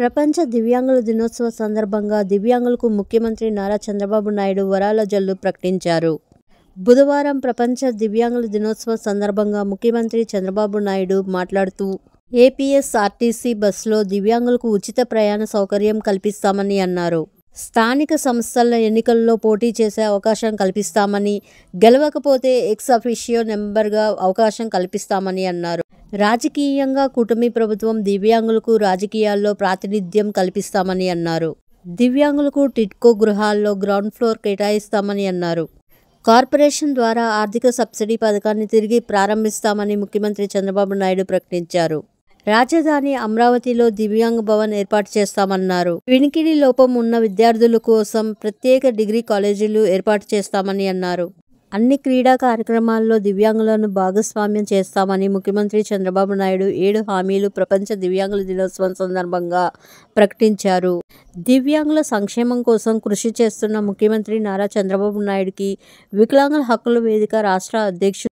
ప్రపంచ దివ్యాంగుల దినోత్సవ సందర్భంగా దివ్యాంగులకు ముఖ్యమంత్రి నారా చంద్రబాబు నాయుడు వరాల జల్లు ప్రకటించారు. బుధవారం ప్రపంచ దివ్యాంగుల దినోత్సవ సందర్భంగా ముఖ్యమంత్రి చంద్రబాబు నాయుడు మాట్లాడుతూ ఏపీఎస్ఆర్టీసీ బస్సులో దివ్యాంగులకు ఉచిత ప్రయాణ సౌకర్యం కల్పిస్తామని అన్నారు. స్థానిక సంస్థల ఎన్నికల్లో పోటీ చేసే అవకాశం కల్పిస్తామని, గెలవకపోతే ఎక్స్ అఫిషియో మెంబర్గా అవకాశం కల్పిస్తామని అన్నారు. రాజకీయంగా కూటమి ప్రభుత్వం దివ్యాంగులకు రాజకీయాల్లో ప్రాతినిధ్యం కల్పిస్తామని అన్నారు. దివ్యాంగులకు టిడ్కో గృహాల్లో గ్రౌండ్ ఫ్లోర్ కేటాయిస్తామని అన్నారు. కార్పొరేషన్ ద్వారా ఆర్థిక సబ్సిడీ పథకాన్ని తిరిగి ప్రారంభిస్తామని ముఖ్యమంత్రి చంద్రబాబు నాయుడు ప్రకటించారు. రాజధాని అమరావతిలో దివ్యాంగ భవన్ ఏర్పాటు చేస్తామన్నారు. వినికిడి లోపం ఉన్న విద్యార్థుల కోసం ప్రత్యేక డిగ్రీ కాలేజీలు ఏర్పాటు చేస్తామని అన్నారు. అన్ని క్రీడా కార్యక్రమాల్లో దివ్యాంగులను భాగస్వామ్యం చేస్తామని ముఖ్యమంత్రి చంద్రబాబు నాయుడు 7 హామీలు ప్రపంచ దివ్యాంగుల దినోత్సవం సందర్భంగా ప్రకటించారు. దివ్యాంగుల సంక్షేమం కోసం కృషి చేస్తున్న ముఖ్యమంత్రి నారా చంద్రబాబు నాయుడుకి వికలాంగుల హక్కుల వేదిక రాష్ట్ర అధ్యక్షుడు